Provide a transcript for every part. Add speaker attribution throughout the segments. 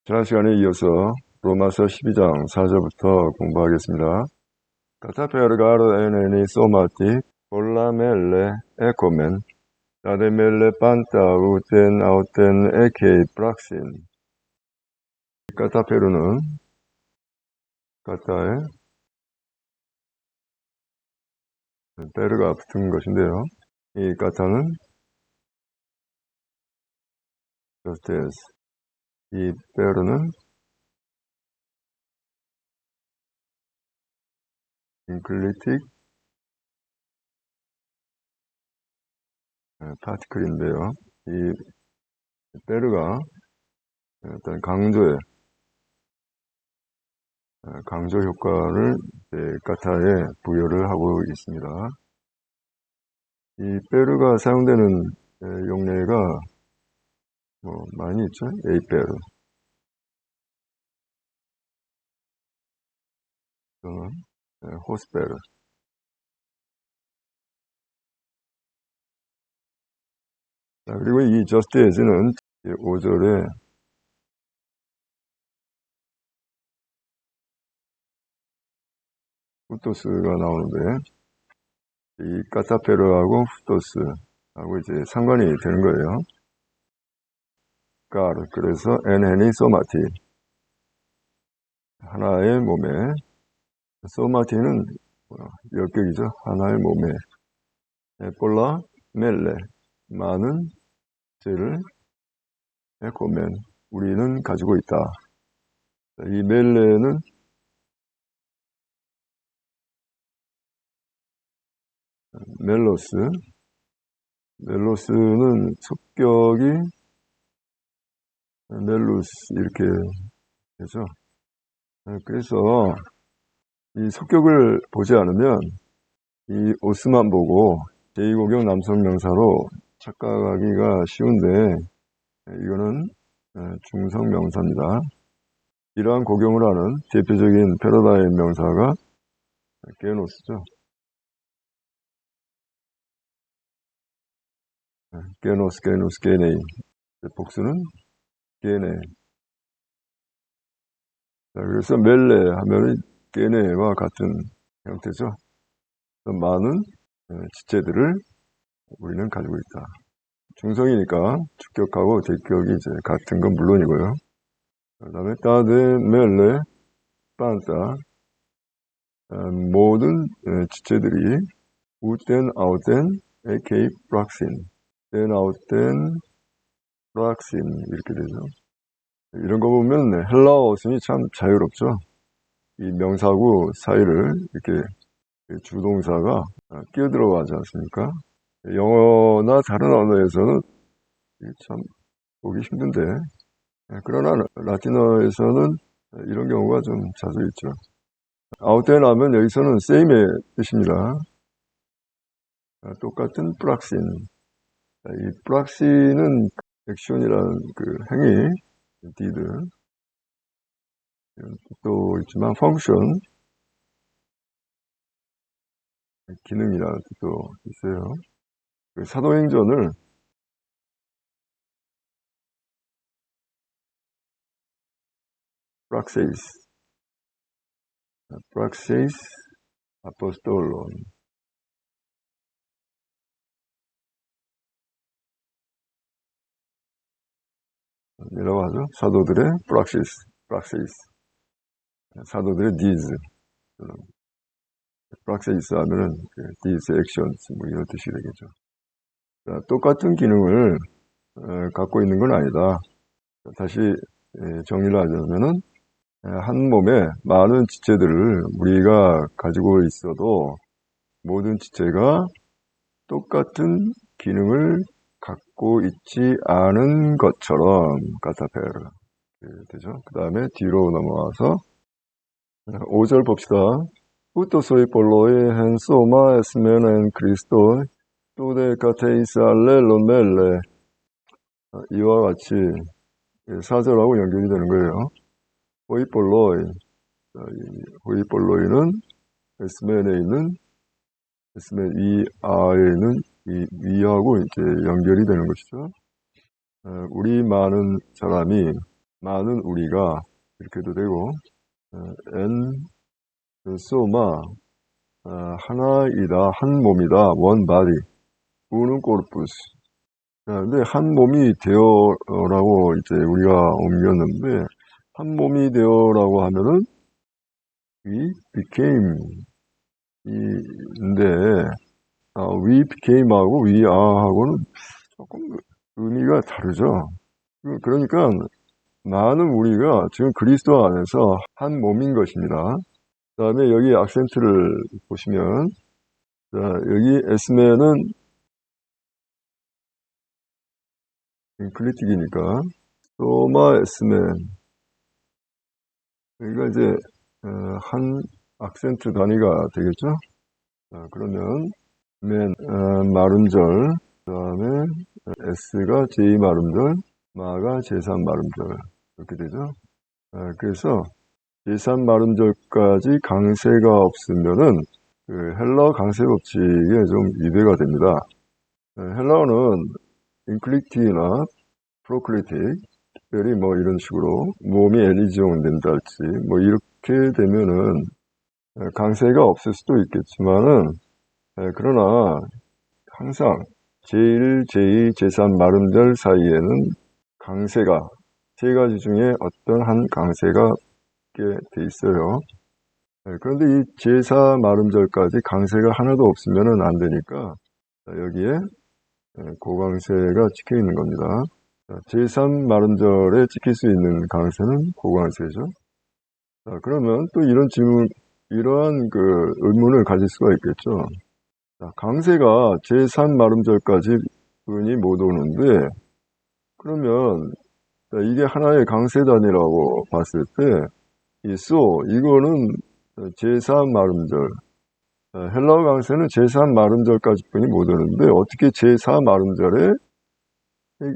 Speaker 1: 지난 시간에 이어서 로마서 12장 4절부터 공부하겠습니다. Κατά περγάρω εν σώματι, πολλά μέλε έκομεν, τα δε μέλε πάντα ουδεν αuten εκει πράξιν. 까타페르는 까타에 페르가 붙은 것인데요. 이 까타는 justice, 이 페르는 inclitic 파티클인데요. 이 페르가 어떤 강조 효과를 까타에 부여를 하고 있습니다. 이 페르가 사용되는 용례가 많이 있죠. 에이페르, 또는 호스페르. 그리고 이 just as는 5절에 후토스가 나오는데, 이 까타페르하고 후토스하고 이제 상관이 되는 거예요. 그래서 엔헤니 소마티, 하나의 몸에, 소마티는 역격이죠. 하나의 몸에, 폴라 멜레, 많은 죄를 에코멘, 우리는 가지고 있다. 이 멜레는 멜로스는 속격이 멜루스 이렇게 되죠. 그래서 이 속격을 보지 않으면 이 오스만 보고 제2고경 남성 명사로 착각하기가 쉬운데, 이거는 중성 명사입니다. 이러한 고경을 하는 대표적인 패러다임 명사가 게노스죠. 게노스, 게네이. 복수는 게네. 그래서 멜레 하면은 게네와 같은 형태죠. 많은 지체들을 우리는 가지고 있다. 중성이니까 주격하고 대격이 이제 같은 건 물론이고요. 그 다음에 따데 멜레 판타, 모든 지체들이 우텐 아우텐 에케이 프락신, 땐 아우텐 프락신 이렇게 되죠. 이런 거 보면 헬라어 어순이 참 자유롭죠. 이 명사구 사이를 이렇게 주동사가 끼어들어가지 않습니까? 영어나 다른 언어에서는 참 보기 힘든데, 그러나 라틴어에서는 이런 경우가 좀 자주 있죠. 아우텐 하면 여기서는 same의 뜻입니다. 똑같은 프락신. 이 프락신은 액션이라는 그 행위, did, 또 있지만 펑션, 기능이라는 뜻도 있어요. 사도행전을 프락세이스 아포스톨론, 이라고 하죠. 사도들의 프락세이스, 사도들의 디즈, 프락세이스 하면은 디즈 액션스 이런 뜻이 되겠죠. 자, 똑같은 기능을 갖고 있는 건 아니다. 다시 정리를 하자면은 한 몸에 많은 지체들을 우리가 가지고 있어도 모든 지체가 똑같은 기능을 갖고 있지 않은 것처럼 까타페르 되죠. 그 다음에 뒤로 넘어와서 5절 봅시다. ούτως πολλοί εν σώμα εσμέν εν Χριστώ τούδε κατ' αλλήλων 멜레, 이와 같이 4절하고 연결이 되는 거예요. 호이폴로이는 에스멘에 있는 에스멘 이 아에 있는 이 위하고 이제 연결이 되는 것이죠. 우리 많은 사람이 많은 우리가 이렇게도 되고, en soma, 하나이다, 한 몸이다, one body, uno corpus. 근데 한 몸이 되어라고 이제 우리가 옮겼는데, 한 몸이 되어라고 하면은 we became 인데, we became하고 we are하고는 조금 의미가 다르죠. 그러니까 많은 우리가 지금 그리스도 안에서 한 몸인 것입니다. 그 다음에 여기 악센트를 보시면, 자, 여기 에스메는 클리틱이니까 소마 에스메, 여기가 이제 한 악센트 단위가 되겠죠. 자, 그러면 맨 마름절, 그 다음에 S가 제2마름절, 마가 제3마름절 이렇게 되죠. 그래서 제3마름절까지 강세가 없으면은 그 헬라어 강세 법칙에 좀 위배가 됩니다. 헬라어는 인클리티나 프로클리틱, 특별히 뭐 이런 식으로 몸이 엘리지온 된다 할지 뭐 이렇게 되면은 강세가 없을 수도 있겠지만은 그러나 항상 제1, 제2, 제3 마름절 사이에는 강세가 세 가지 중에 어떤 한 강세가 있게 돼 있어요. 그런데 이 제4 마름절까지 강세가 하나도 없으면 안 되니까 여기에 고강세가 찍혀 있는 겁니다. 제3 마름절에 찍힐 수 있는 강세는 고강세죠. 그러면 또 이런 질문, 이러한 그 의문을 가질 수가 있겠죠. 강세가 제3 마름절까지 분이 못 오는데, 그러면 이게 하나의 강세단이라고 봤을 때, 이거는 제3 마름절, 헬라어 강세는 제3 마름절까지 분이 못 오는데, 어떻게 제4 마름절에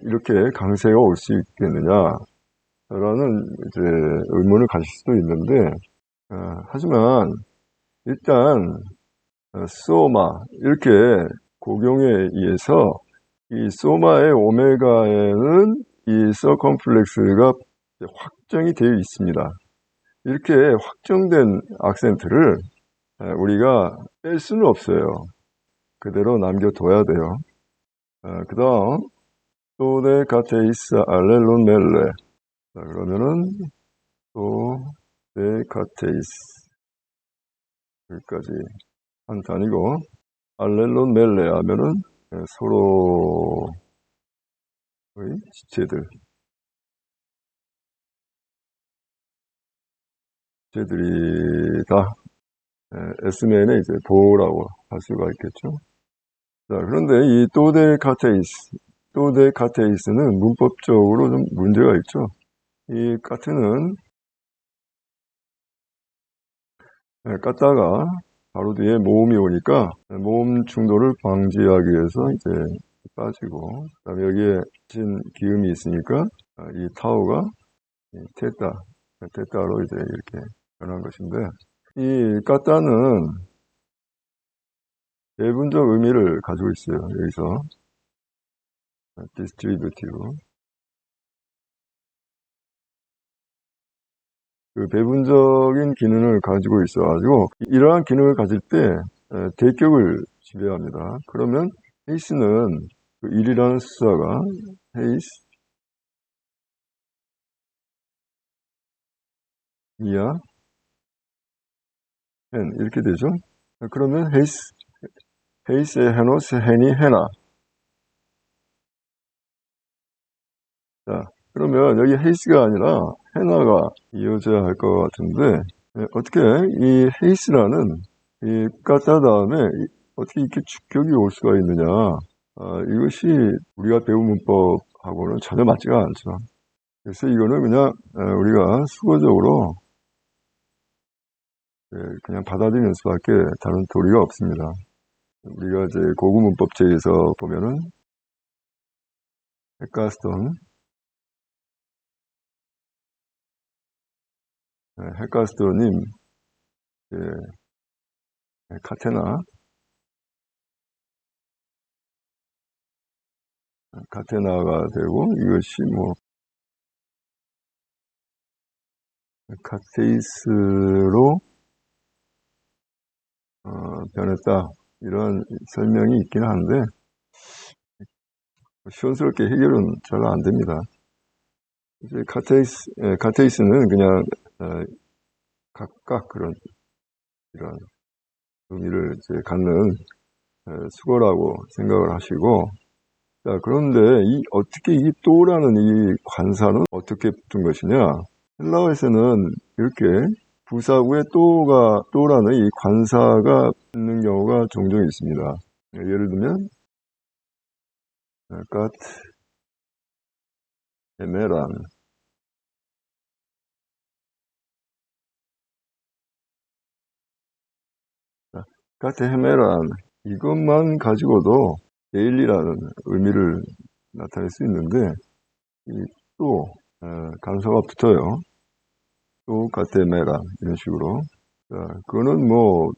Speaker 1: 이렇게 강세가 올 수 있겠느냐, 라는 이제 의문을 가질 수도 있는데, 하지만 일단 소마 이렇게 고경에 의해서 이 소마의 오메가에는 이 서컴플렉스가 확정이 되어 있습니다. 이렇게 확정된 악센트를 우리가 뺄 수는 없어요. 그대로 남겨둬야 돼요. 그 다음 또데 카테이스 알렐론 멜레. 그러면은 또데 카테이스 여기까지 한 단이고, 알렐론 멜레 하면은 서로의 지체들이 다 에스멘의 이제 보라고 할 수가 있겠죠. 자, 그런데 이 또데 카테이스는 문법적으로 좀 문제가 있죠. 이 카테는 깠다가 바로 뒤에 모음이 오니까 모음 충돌을 방지하기 위해서 이제 빠지고, 그다음에 여기에 진 기음이 있으니까 이 타우가 테타로 이제 이렇게 변한 것인데, 이 까따는 배분적 의미를 가지고 있어요. 여기서 디스트리뷰티브, 그 배분적인 기능을 가지고 있어가지고 이러한 기능을 가질 때 대격을 지배합니다. 그러면 헤이스는 그 1이라는 숫자가 헤이스, 이야, 헨 이렇게 되죠. 그러면 헤이스의 헤노스, 헨이 헤나. 자, 그러면 여기 헤이스가 아니라 헤나가 이어져야 할 것 같은데, 어떻게 이 헤이스라는 이 까따 다음에 어떻게 이렇게 축격이 올 수가 있느냐. 이것이 우리가 배운 문법하고는 전혀 맞지가 않죠. 그래서 이거는 그냥 우리가 수거적으로 그냥 받아들이는 수밖에 다른 도리가 없습니다. 우리가 이제 고급 문법책에서 보면은 헬가스톤님 카테나가 되고, 이것이 뭐 카테이스로 변했다. 이런 설명이 있긴 한데 시원스럽게 해결은 잘 안 됩니다. 이제 카테이스는 그냥 각각 그런 이런 의미를 이제 갖는 수거라고 생각을 하시고, 자, 그런데 어떻게 이 또라는 이 관사는 어떻게 붙은 것이냐? 헬라어에서는 이렇게 부사구에 또라는 이 관사가 있는 경우가 종종 있습니다. 예를 들면, 갓, 헤메란, 갓, 헤메란, 이것만 가지고도 데일리라는 의미를 나타낼 수 있는데, 이 또, 간사가 붙어요. 또, 가테메란, 이런 식으로. 자, 그거는 뭐,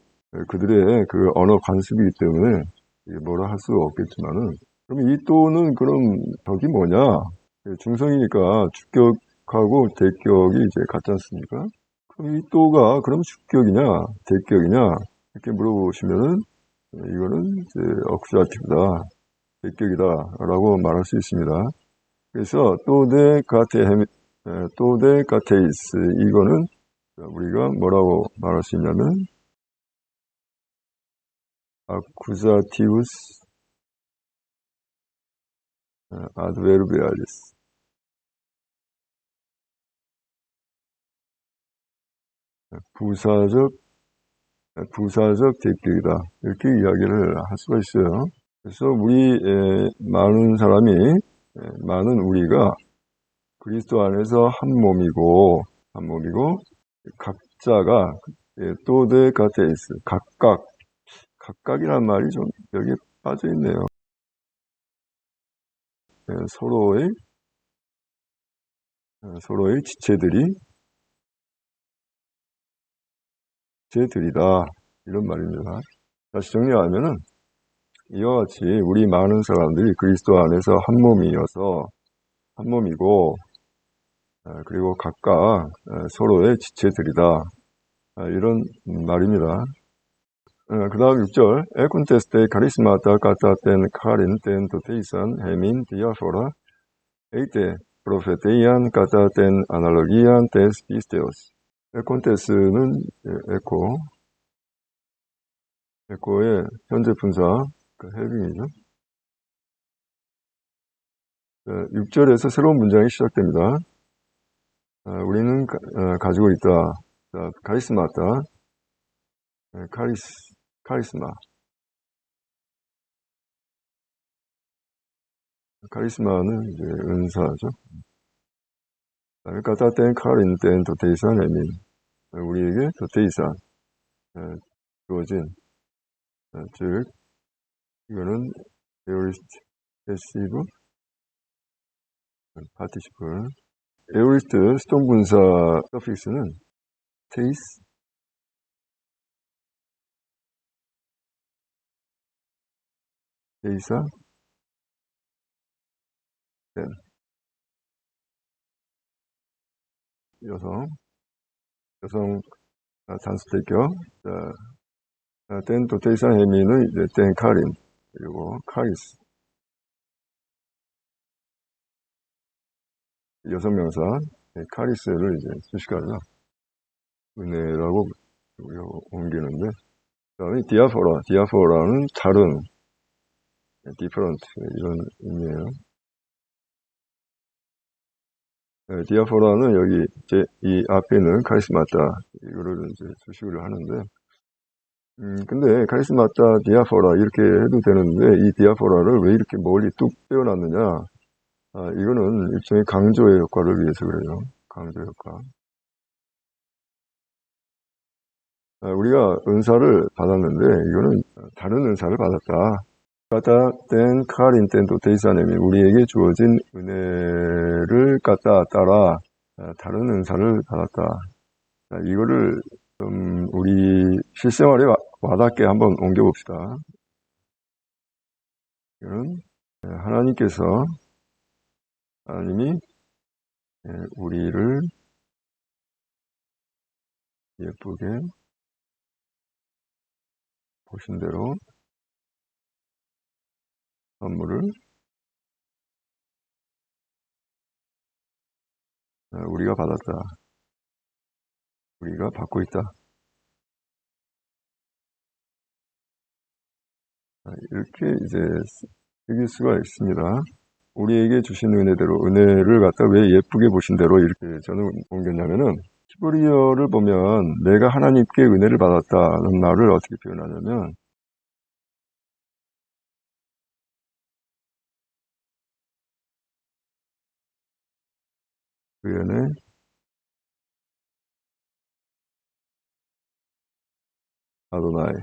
Speaker 1: 그들의 그 언어 관습이기 때문에 이게 뭐라 할 수가 없겠지만은, 그럼 이 또는 그럼 저기 뭐냐? 중성이니까 주격하고 대격이 이제 같지 않습니까? 그럼 이 또가 그럼 주격이냐, 대격이냐? 이렇게 물어보시면은, 이거는 이제 어쿠자티브다, 대격이다라고 말할 수 있습니다. 그래서 또데 가테이스, 이거는 우리가 뭐라고 말할 수 있냐면 accusativus adverbialis, 부사적 대격이다, 이렇게 이야기를 할 수가 있어요. 그래서 많은 우리가 그리스도 안에서 한 몸이고 각자가 또데 가테이스, 각각이란 말이 좀 여기에 빠져 있네요. 서로의 지체들이다, 이런 말입니다. 다시 정리하면은 이와 같이 우리 많은 사람들이 그리스도 안에서 한 몸이고 그리고 각각 서로의 지체들이다, 이런 말입니다. 그 다음 6절, 에콘테스테 카리스마타 카타텐 카린 텐 도테이산 헤민 디아포라 에이테 프로페테이안 카타텐 아날로기안 테스 피스테오스. 에콘테스는 에코의 현재 분사, 그 헤빙이죠. 6절에서 새로운 문장이 시작됩니다. 우리는 가지고 있다. 자, 카리스마다, 카리스마. 카리스마는 이제 은사죠. 까따텐 카린텐 도테이산 에민. 우리에게 도테이산, 주어진, 즉, 이거는 에오리스트, 패시브, 파티시플. 에오리스트 수동분사 서픽스는 테이스, 테이사, 된, 여성 단수 대격. 된 도테이산 해미는 이제 된 카린, 그리고 카리스, 여성 명사, 카리스를 이제 수식하죠. 은혜라고 우리가 옮기는데, 그다음에 디아포라는 다른, 디퍼런트, 이런 의미예요. 디아포라는 여기 이 앞에 있는 카리스마타, 이거를 이제 수식을 하는데, 근데 카리스마타 디아포라 이렇게 해도 되는데, 이 디아포라를 왜 이렇게 멀리 뚝 떼어놨느냐? 이거는 일종의 강조의 효과를 위해서 그래요. 강조 효과. 우리가 은사를 받았는데 이거는 다른 은사를 받았다. 까다 땐 카린 땐도 데이사님이 우리에게 주어진 은혜를 갖다 따라 다른 은사를 받았다. 이거를 좀 우리 실생활에 와닿게 한번 옮겨봅시다. 이거는 하나님이 우리를 예쁘게 보신 대로 선물을 우리가 받았다. 우리가 받고 있다. 이렇게 이제 읽을 수가 있습니다. 우리에게 주신 은혜대로, 은혜를 갖다 왜 예쁘게 보신 대로 이렇게 저는 옮겼냐면은, 히브리어를 보면 내가 하나님께 은혜를 받았다는 말을 어떻게 표현하냐면, 그 연에 아도나이.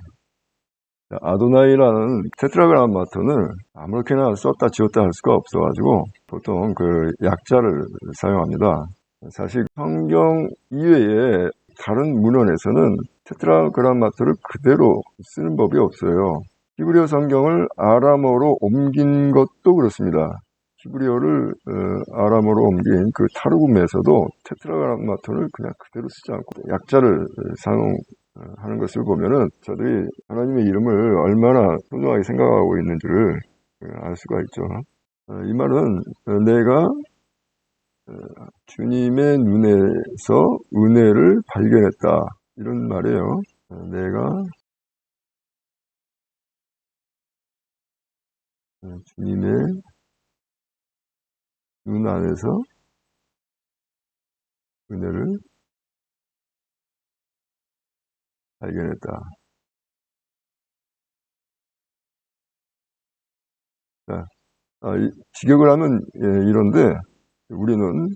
Speaker 1: 아도나이라는 테트라그라마톤을 아무렇게나 썼다 지웠다 할 수가 없어가지고 보통 그 약자를 사용합니다. 사실 성경 이외에 다른 문헌에서는 테트라그라마토를 그대로 쓰는 법이 없어요. 히브리어 성경을 아람어로 옮긴 것도 그렇습니다. 히브리어를 아람어로 옮긴 그 타르굼에서도 테트라그라마톤을 그냥 그대로 쓰지 않고 약자를 사용하는 것을 보면은 저들이 하나님의 이름을 얼마나 소중하게 생각하고 있는지를 알 수가 있죠. 이 말은 내가 주님의 눈에서 은혜를 발견했다, 이런 말이에요. 내가 주님의 눈 안에서 은혜를 발견했다. 자, 직역을 하면 이런데 우리는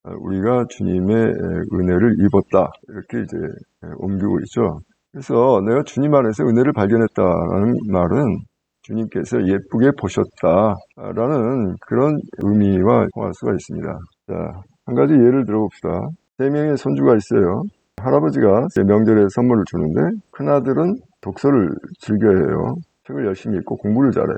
Speaker 1: 우리가 주님의 은혜를 입었다, 이렇게 이제 옮기고 있죠. 그래서 내가 주님 안에서 은혜를 발견했다라는 말은 주님께서 예쁘게 보셨다라는 그런 의미와 통할 수가 있습니다. 자, 한 가지 예를 들어봅시다. 3명의 손주가 있어요. 할아버지가 명절에 선물을 주는데 큰아들은 독서를 즐겨해요. 책을 열심히 읽고 공부를 잘해.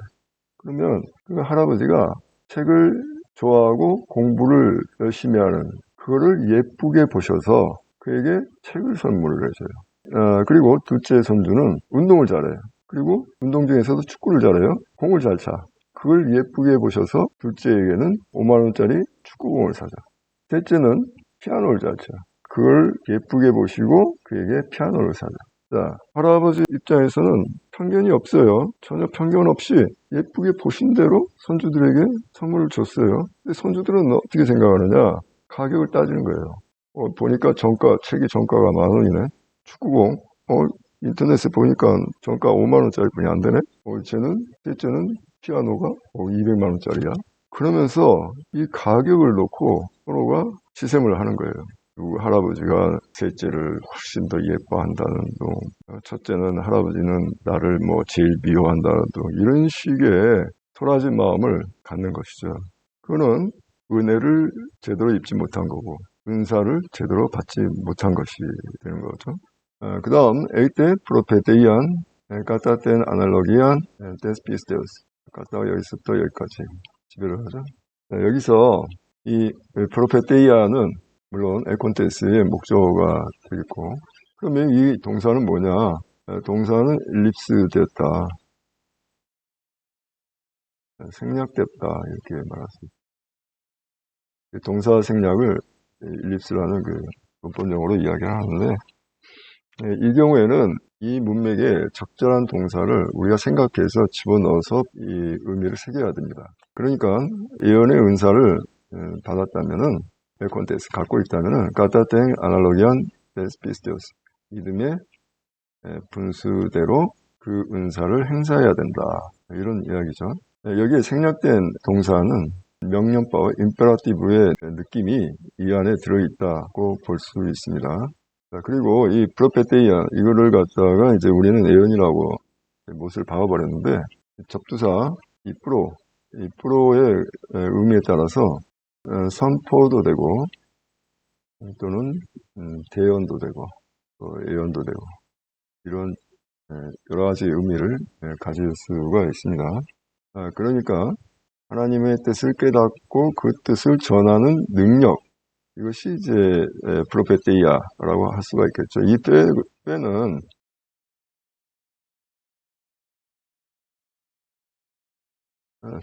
Speaker 1: 그러면 그 할아버지가 책을 좋아하고 공부를 열심히 하는 그거를 예쁘게 보셔서 그에게 책을 선물을 해줘요. 그리고 둘째 손주는 운동을 잘해요. 그리고 운동 중에서도 축구를 잘해요. 공을 잘 차. 그걸 예쁘게 보셔서 둘째에게는 5만 원짜리 축구공을 사죠. 셋째는 피아노를 잘 쳐. 그걸 예쁘게 보시고 그에게 피아노를 사죠. 자, 할아버지 입장에서는 편견이 없어요. 전혀 편견 없이 예쁘게 보신 대로 손주들에게 선물을 줬어요. 근데 손주들은 어떻게 생각하느냐? 가격을 따지는 거예요. 보니까 책이 정가가 10,000원이네. 축구공, 인터넷에 보니까 정가 5만 원짜리 뿐이 안 되네. 셋째는 피아노가 200만 원짜리야. 그러면서 이 가격을 놓고 서로가 시샘을 하는 거예요. 그리고 할아버지가 셋째를 훨씬 더 예뻐한다는 둥, 첫째는 할아버지는 나를 제일 미워한다는 둥, 이런 식의 토라진 마음을 갖는 것이죠. 그거는 은혜를 제대로 입지 못한 거고 은사를 제대로 받지 못한 것이 되는 거죠. 그 다음 에이테 프로페테이안 까타텐 아날로기안 데스피스테우스. 까타가 여기서부터 여기까지 지배를 하죠. 여기서 이 프로페테이아는 물론 에콘테스의 목적어가 되겠고, 그러면 이 동사는 뭐냐? 동사는 일립스 됐다, 생략됐다, 이렇게 말할 수 있습니다. 동사 생략을 일립스라는 그 문법용어로 이야기를 하는데, 이 경우에는 이 문맥에 적절한 동사를 우리가 생각해서 집어넣어서 이 의미를 새겨야 됩니다. 그러니까 예언의 은사를 받았다면은 에콘테스 갖고 있다면은 까타땡 아날로기안 데스피스테우스, 믿음의 분수대로 그 은사를 행사해야 된다, 이런 이야기죠. 여기에 생략된 동사는 명령법 임페라티브의 느낌이 이 안에 들어있다고 볼 수 있습니다. 자, 그리고 이 프로페테이아, 이거를 갖다가 이제 우리는 예언이라고 못을 박아버렸는데, 접두사 이 프로의 의미에 따라서 선포도 되고 또는 대언도 되고 예언도 되고 이런 여러 가지 의미를 가질 수가 있습니다. 그러니까 하나님의 뜻을 깨닫고 그 뜻을 전하는 능력, 이것이 이제 프로페테이아라고 할 수가 있겠죠. 이 페는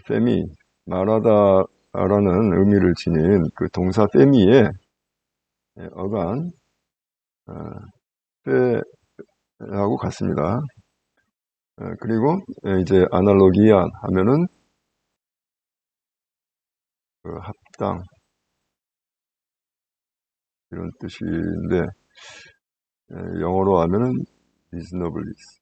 Speaker 1: 페미, 말하다라는 의미를 지닌 그 동사 페미의 어간 페하고 같습니다. 그리고 이제 아날로기안 하면은 그 합당 이런 뜻인데 영어로 하면은 reasonableness.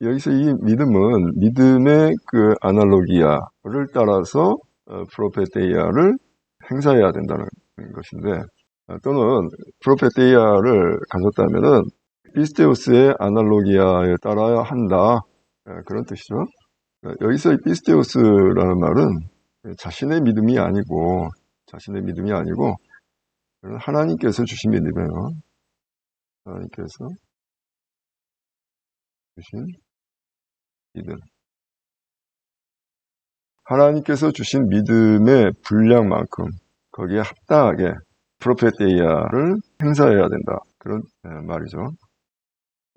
Speaker 1: 여기서 이 믿음은 믿음의 그 아날로기아를 따라서 프로페테이아를 행사해야 된다는 것인데 또는 프로페테이아를 가졌다면은 피스테우스의 아날로기아에 따라야 한다 그런 뜻이죠. 여기서 이 피스테우스라는 말은 자신의 믿음이 아니고 하나님께서 주신 믿음이에요. 하나님께서 주신 믿음. 하나님께서 주신 믿음의 분량만큼 거기에 합당하게 프로페테이아를 행사해야 된다. 그런 말이죠.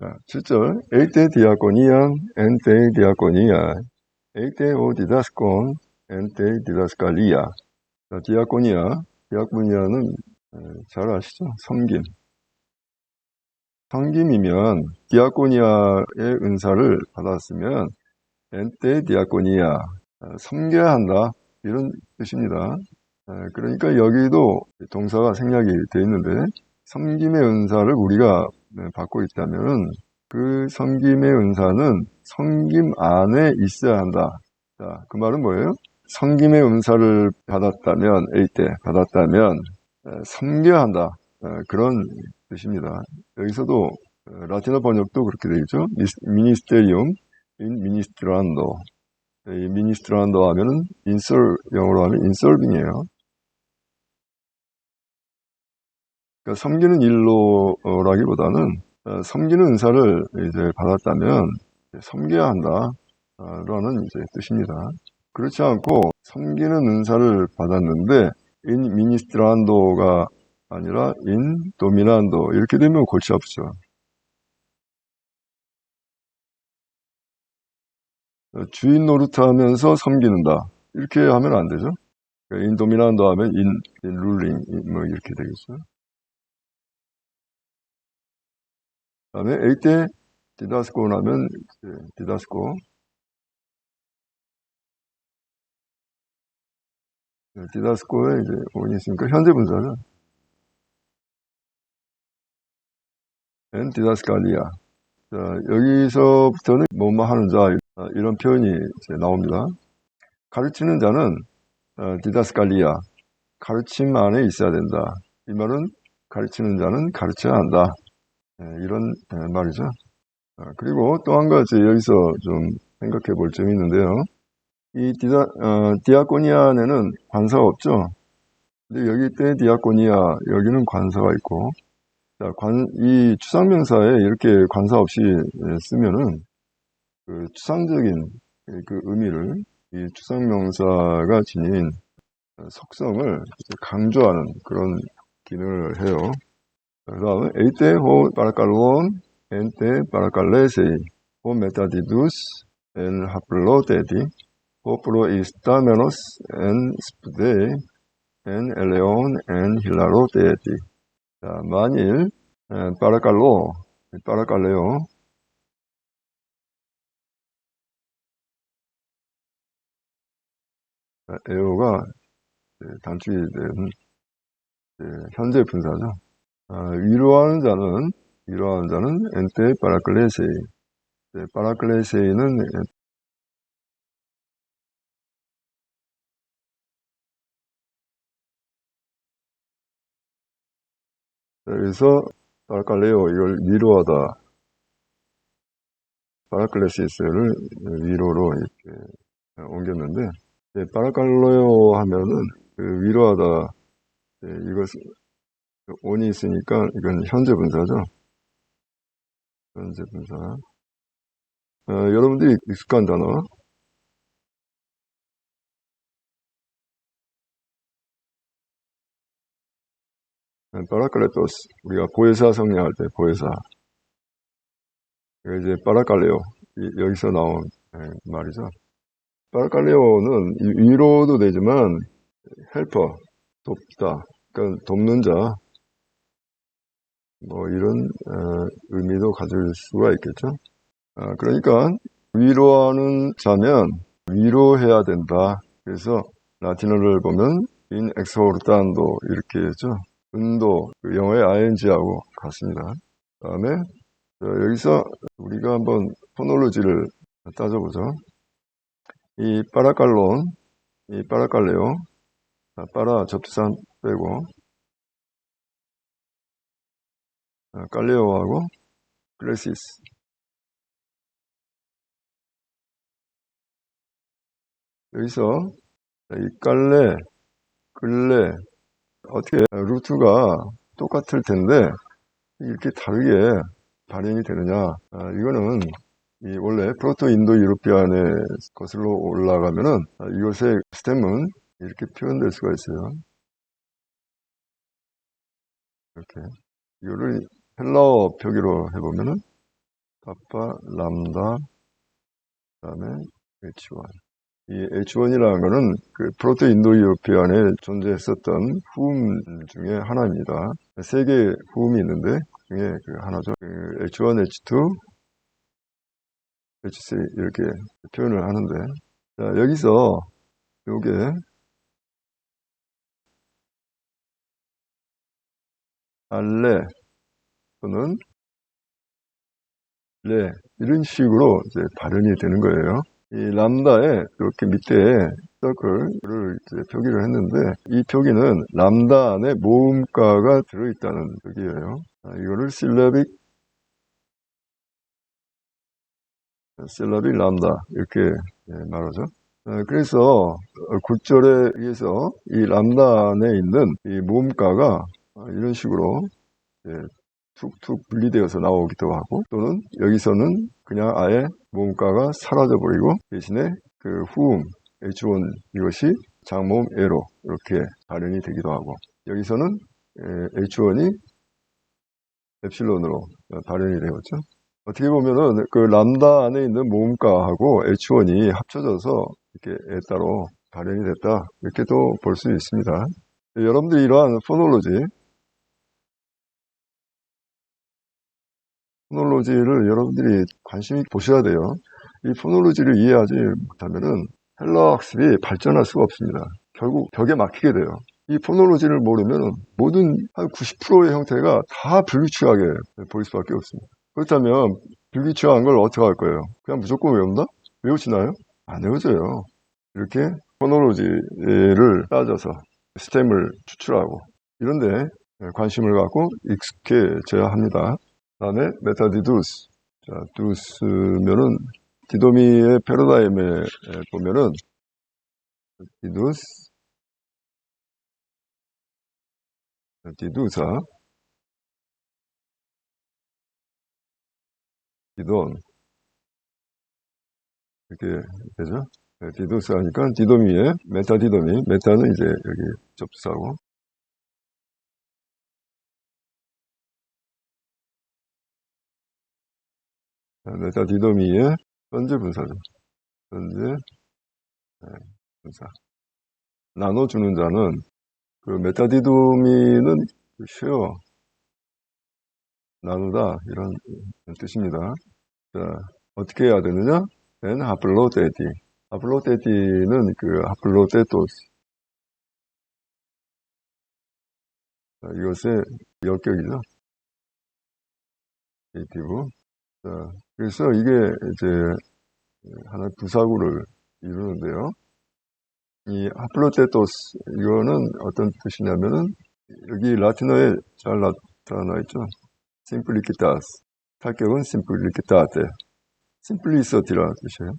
Speaker 1: 7절 에이테 디아코니안 엔테 디아코니아 에이테 오 디다스콘 엔테 디다스칼리아. 디아코니아는 잘 아시죠? 섬김이면 디아코니아의 은사를 받았으면 엔테 디아코니아 섬겨야 한다 이런 뜻입니다. 그러니까 여기도 동사가 생략이 되어 있는데 섬김의 은사를 우리가 받고 있다면 그 섬김의 은사는 섬김 안에 있어야 한다. 자, 그 말은 뭐예요? 섬김의 은사를 받았다면 에이테 받았다면 섬겨야 한다. 그런 뜻입니다. 여기서도 라틴어 번역도 그렇게 되어 있죠. 미니스테리움 인 미니스트란도. 이 미니스트란도 하면은 영어로 하면 인설빙이에요. 그러니까 섬기는 일로라기보다는 섬기는 은사를 이제 받았다면 섬겨야 한다라는 이제 뜻입니다. 그렇지 않고 섬기는 은사를 받았는데 인 미니스트란도가 아니라 인 도미난도 이렇게 되면 골치 아프죠. 주인 노릇하면서 섬기는다 이렇게 하면 안 되죠. 인 도미난도 하면 인 룰링 뭐 이렇게 되겠죠. 그다음에 에이테 디다스코 하면 디다스코 디다스코에 이제 원이 있으니까 현재 분사죠. 엔 디다스칼리아. 자, 여기서부터는 뭐뭐 하는 자 이런 표현이 이제 나옵니다. 가르치는 자는 디다스칼리아 가르침 안에 있어야 된다. 이 말은 가르치는 자는 가르쳐야 한다. 이런 말이죠. 그리고 또 한 가지 여기서 좀 생각해 볼 점이 있는데요. 이 디아코니아에는 관사가 없죠. 근데 여기 때 디아코니아 여기는 관사가 있고 자, 이 추상명사에 이렇게 관사 없이 쓰면은 그 추상적인 그 의미를 이 추상명사가 지닌 속성을 강조하는 그런 기능을 해요. 그 다음에 에이테 호 파라칼론 엔테 파라칼레세이 호 메타디두스 엔 하플로테디 호 프로이스타메노스 엔 스푸데 엔 엘레온 엔 힐라로테디. 자, 만일 파라칼레오 에오가 단축된 현재 분사죠. 위로하는 자는 엔테 파라클레세이. 파라클레세이는 그래서 파라칼레오 이걸 위로하다. 파라클레시스를 위로로 이렇게 옮겼는데 파라칼레오 하면은 그 위로하다 이것은 온이 있으니까 이건 현재 분사죠. 현재 분사. 여러분들이 익숙한 단어 파라클레토스. 우리가 보혜사 성령할 때 보혜사. 이제 파라칼레오. 여기서 나온 말이죠. 파라칼레오는 위로도 되지만 헬퍼, 돕다, 그러니까 돕는 자, 뭐 이런 의미도 가질 수가 있겠죠. 그러니까 위로하는 자면 위로해야 된다. 그래서 라틴어를 보면 in exhortando 이렇게 했죠. 은도, 영어의 ing하고 같습니다. 다음에 여기서 우리가 한번 포놀로지를 따져보죠. 이 파라칼론, 이 파라칼레오, 파라 접두산 빼고 칼레오하고 클레시스. 여기서 이 깔레, 끌레 어떻게 루트가 똑같을 텐데 이렇게 다르게 발현이 되느냐? 이거는 원래 프로토 인도 유로피안의 거슬러 올라가면은 이것의 스템은 이렇게 표현될 수가 있어요. 이렇게 이거를 헬라어 표기로 해보면은 파파 람다 그다음에 H1. 이 H1이라는 거는 그 프로토 인도 유로피안에 존재했었던 후음 중에 하나입니다. 세 개의 후음이 있는데 그 중에 그 하나죠. 그 H1, H2, H3 이렇게 표현을 하는데, 자, 여기서 요게 알레 또는 레 이런 식으로 이제 발음이 되는 거예요. 이 람다에 이렇게 밑에 서클을 이제 표기를 했는데 이 표기는 람다 안에 모음가가 들어있다는 표기예요. 이거를 실라빅 람다 이렇게 말하죠. 그래서 굿절에 의해서 이 람다 안에 있는 이 모음가가 이런 식으로 툭툭 분리되어서 나오기도 하고 또는 여기서는 그냥 아예 모음가가 사라져버리고 대신에 그 후음 H1 이것이 장모음 에로 이렇게 발현이 되기도 하고 여기서는 H1이 엡실론으로 발현이 되었죠. 어떻게 보면은 그 람다 안에 있는 모음가하고 H1이 합쳐져서 이렇게 따로 발현이 됐다 이렇게도 볼 수 있습니다. 여러분들이 이러한 포놀로지를 여러분들이 관심이 보셔야 돼요. 이 포놀로지를 이해하지 못하면은 헬라어 학습이 발전할 수가 없습니다. 결국 벽에 막히게 돼요. 이 포놀로지를 모르면 모든 한 90%의 형태가 다 불규칙하게 보일 수밖에 없습니다. 그렇다면 불규칙한 걸 어떻게 할 거예요? 그냥 무조건 외운다? 외우시나요? 안 외워져요. 이렇게 포놀로지를 따져서 스템을 추출하고 이런데 관심을 갖고 익숙해져야 합니다. 다음에 메타디두스. 자, 두스면은 디도미의 패러다임에 보면은 디두스, 디두사, 디돈 이렇게 되죠. 디두스 하니까 디도미의 메타디도미, 메타는 이제 여기 접수하고 메타디도미의 현재 분사죠. 현재 분사. 나눠주는 자는 그 메타디도미는 쉬어 나누다 이런 뜻입니다. 자, 어떻게 해야 되느냐? 하플로테티. 하플로테티는 그 하플로테토스. 이것의 역격이죠. 네이티브. 자, 그래서 이게 이제 하나의 부사구를 이루는데요. 이 하플로테토스, 이거는 어떤 뜻이냐면은 여기 라틴어에 잘 나타나 있죠. 심플리키타스. 타격은 심플리키타테. 심플리서티라는 뜻이에요.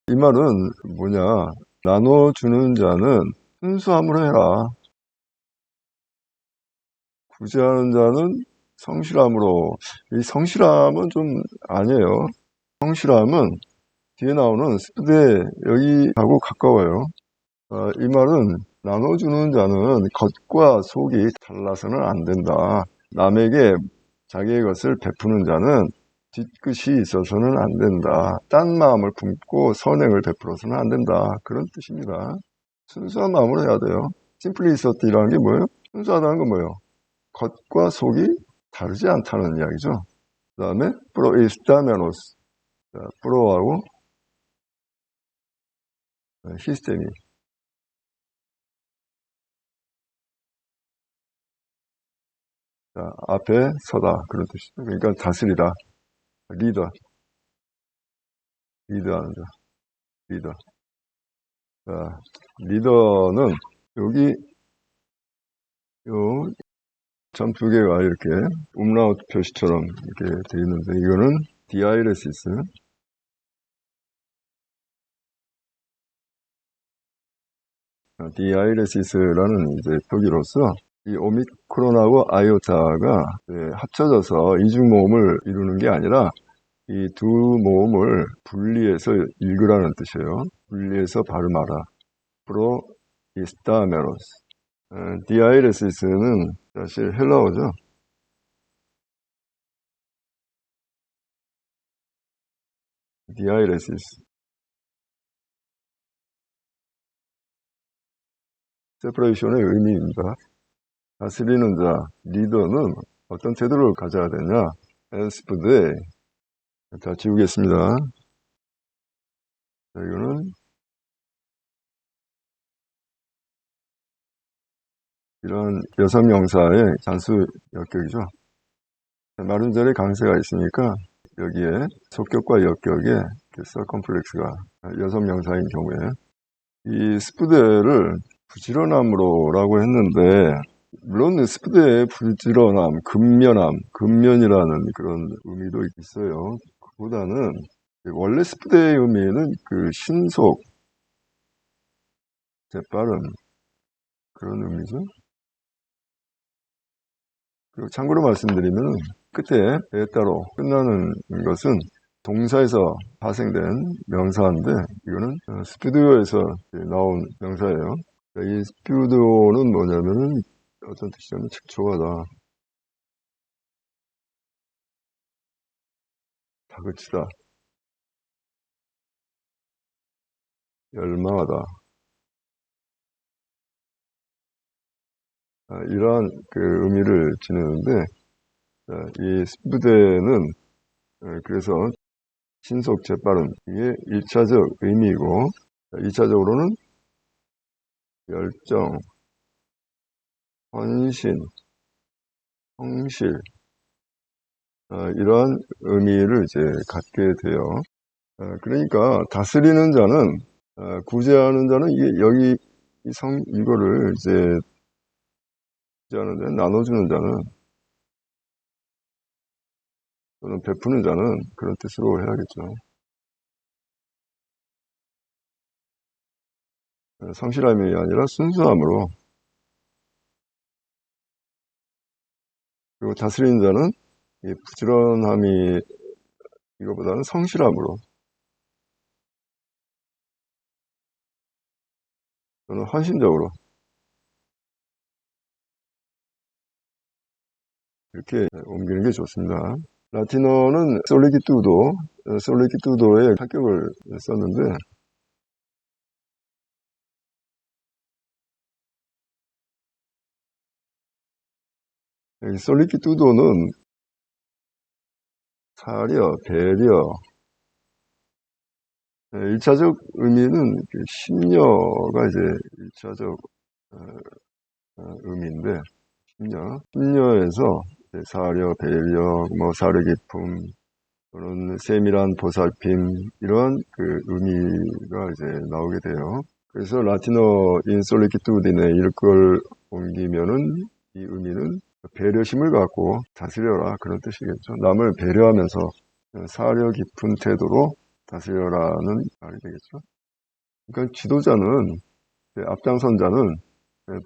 Speaker 1: 이 말은 뭐냐? 나눠주는 자는 순수함으로 해라. 구제하는 자는 성실함으로. 이 성실함은 좀 아니에요. 성실함은 뒤에 나오는 스푸데 여기하고 가까워요. 이 말은 나눠주는 자는 겉과 속이 달라서는 안 된다. 남에게 자기의 것을 베푸는 자는 뒤끝이 있어서는 안 된다. 딴 마음을 품고 선행을 베풀어서는 안 된다. 그런 뜻입니다. 순수한 마음으로 해야 돼요. 심플리서티라는 게 뭐예요? 순수하다는 건 뭐예요? 겉과 속이 다르지 않다는 이야기죠. 그 다음에 프로이스타메노스, 프로하고 히스테미. 자, 앞에 서다 그런 뜻이죠. 그러니까 다스리다. 리더하는 자, 리더. 자, 리더는 여기 요 점 두 개가 이렇게 umlaut 표시처럼 이렇게 되어 있는데 이거는 디아이레시스, 디아이레시스라는 이제 표기로서 이 오미크론하고 아이오타가 합쳐져서 이중 모음을 이루는 게 아니라 이 두 모음을 분리해서 읽으라는 뜻이에요. 분리해서 발음하라. 프로 이스타메로스. 디아이레시스는 사실 헬라어죠. 디아이레시스. 세퍼레이션의 의미입니다. 다스리는 자, 리더는 어떤 태도를 가져야 되냐? 에스프데. 자, 지우겠습니다. 자, 이거는 이런 여성 명사의 단수 역격이죠. 마른절에 강세가 있으니까 여기에 속격과 역격에 서컴플렉스가 여성 명사인 경우에 이 스푸데를 부지런함으로라고 했는데 물론 스푸데의 부지런함, 근면이라는 그런 의미도 있어요. 그보다는 원래 스푸데의 의미는 그 신속, 재빠른 그런 의미죠. 그리고 참고로 말씀드리면 끝에 에 따로 끝나는 것은 동사에서 파생된 명사인데 이거는 스튜디오에서 나온 명사예요. 이 스튜디오는 뭐냐면은 어떤 뜻이냐면 척초하다, 다그치다, 열망하다, 이러한 그 의미를 지니는데 이 스튜디오는 그래서 신속 재빠른 이게 1차적 의미이고 2차적으로는 열정, 헌신, 성실 이러한 의미를 이제 갖게 돼요. 그러니까 다스리는 자는 구제하는 자는 이게 여기 이거를 이제 구제하는 자는 나눠주는 자는 또는 베푸는 자는 그런 뜻으로 해야겠죠. 성실함이 아니라 순수함으로 그리고 다스리는 자는 이 부지런함이 이거보다는 성실함으로 또는 헌신적으로 이렇게 옮기는 게 좋습니다. 라틴어는 솔리기투도의 합격을 썼는데 여기 솔리기투도는 사려, 배려 1차적 의미는 심려가 이제 1차적 의미인데 심려에서 사려, 배려, 뭐 사려 깊음 또는 세밀한 보살핌 이런 그 의미가 이제 나오게 돼요. 그래서 라틴어인 솔리기투디네 이걸 옮기면은 이 의미는 배려심을 갖고 다스려라 그런 뜻이겠죠. 남을 배려하면서 사려 깊은 태도로 다스려라는 말이 되겠죠. 그러니까 지도자는 앞장선자는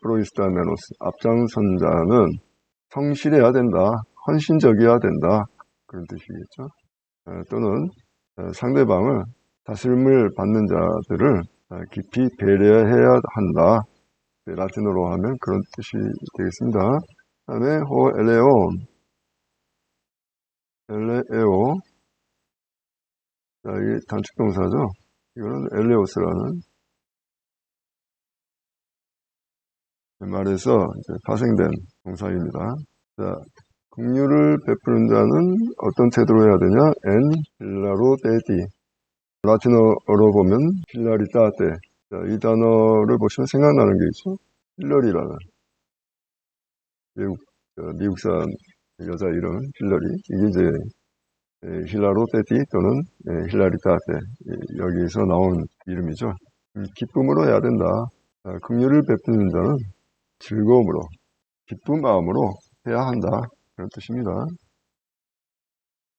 Speaker 1: 프로이스타메노스 앞장선자는 성실해야 된다, 헌신적이어야 된다 그런 뜻이겠죠. 또는 상대방을 다스림을 받는 자들을 깊이 배려해야 한다. 라틴어로 하면 그런 뜻이 되겠습니다. 다음에 엘레에오. 자, 이게 단축동사죠. 이거는 엘레오스라는 말에서 이제 파생된 동사입니다. 자, 긍휼을 베푸는 자는 어떤 태도로 해야 되냐? 엔 필라로 데디. 라틴어로 보면 필라리타테. 자, 이 단어를 보시면 생각나는 게 있죠. 힐러리라는 미국산 여자 이름 힐러리. 이게 이제 힐라로 데디 또는 힐라리타테. 여기서 나온 이름이죠. 기쁨으로 해야 된다. 자, 긍휼을 베푸는 자는 즐거움으로, 기쁜 마음으로 해야 한다. 그런 뜻입니다.